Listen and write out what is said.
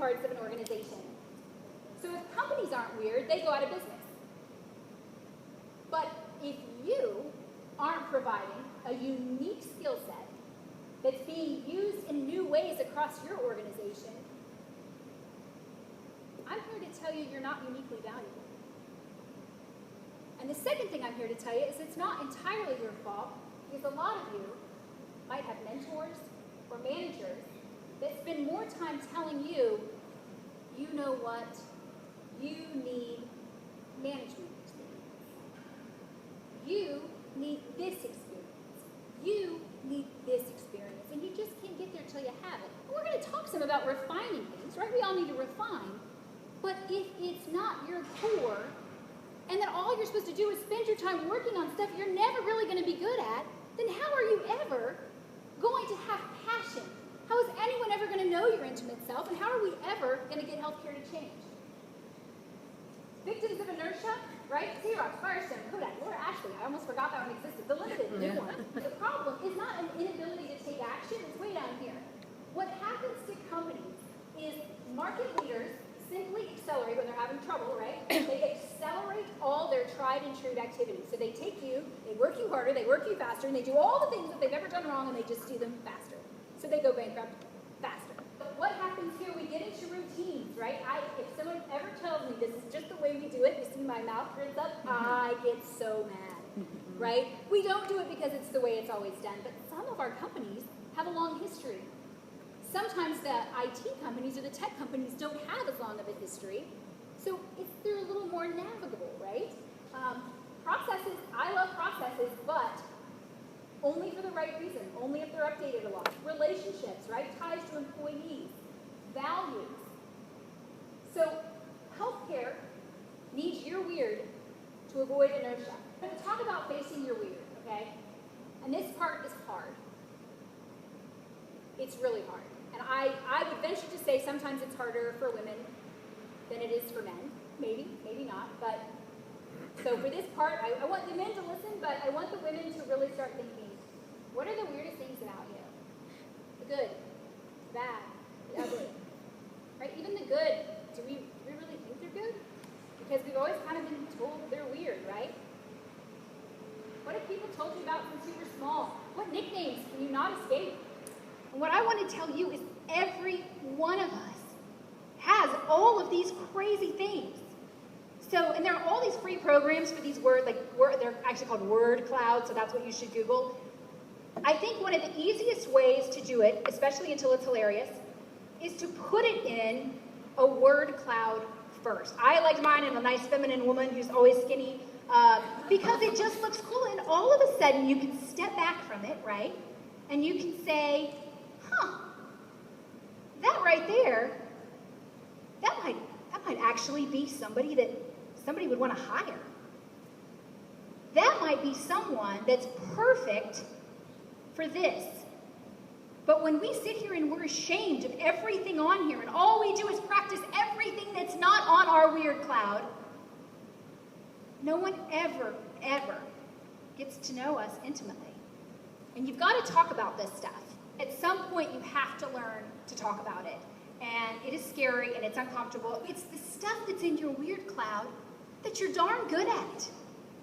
parts of an organization. So if companies aren't weird, they go out of business. But if you aren't providing a unique skill set that's being used in new ways across your organization, I'm here to tell you you're not uniquely valuable. And the second thing I'm here to tell you is it's not entirely your fault, because a lot of you might have mentors or managers that spend more time telling you, you know what, you need management experience. You need this experience. You need this experience. And you just can't get there until you have it. And we're going to talk some about refining things, right? We all need to refine. But if it's not your core, and then all you're supposed to do is spend your time working on stuff you're never really going to be good at, then how are you ever going to have passion? How is anyone ever going to know your intimate self? And how are we ever going to get healthcare to change? Victims of inertia, right? Xerox, Firestone, Kodak, Laura Ashley. I almost forgot that one existed. The limited new one. The problem is not an inability to take action. It's way down here. What happens to companies is market leaders simply accelerate when they're having trouble, right? They accelerate all their tried and true activities. So they take you, they work you harder, they work you faster, and they do all the things that they've ever done wrong, and they just do them faster. So they go bankrupt faster. But what happens here? We get into routines, right? If someone ever tells me this is just the way we do it, you see my mouth turns up, I get so mad, right? We don't do it because it's the way it's always done, but some of our companies have a long history. Sometimes the IT companies or the tech companies don't have as long of a history, so they're a little more navigable, right? Processes, I love processes, but only for the right reason, only if they're updated a lot. Relationships, right? Ties to employees, values. So healthcare needs your weird to avoid inertia. I'm going to talk about facing your weird, okay? And this part is hard. It's really hard. And I would venture to say sometimes it's harder for women than it is for men. Maybe, maybe not. But so for this part, I want the men to listen, but I want the women to really start thinking, what are the weirdest things about you? The good, the bad, the ugly. Right? Even the good, do we really think they're good? Because we've always kind of been told they're weird, right? What have people told you about since you were small? What nicknames can you not escape? And what I want to tell you is every one of us has all of these crazy things. So, and there are all these free programs for these they're actually called word clouds, so that's what you should Google. I think one of the easiest ways to do it, especially until it's hilarious, is to put it in a word cloud first. I liked mine in a nice feminine woman who's always skinny, because it just looks cool, and all of a sudden you can step back from it, right? And you can say, that right there, that might actually be somebody that somebody would want to hire. That might be someone that's perfect for this. But when we sit here and we're ashamed of everything on here, and all we do is practice everything that's not on our weird cloud, no one ever gets to know us intimately. And you've got to talk about this stuff. At some point, you have to learn to talk about it. And it is scary, and it's uncomfortable. It's the stuff that's in your weird cloud that you're darn good at.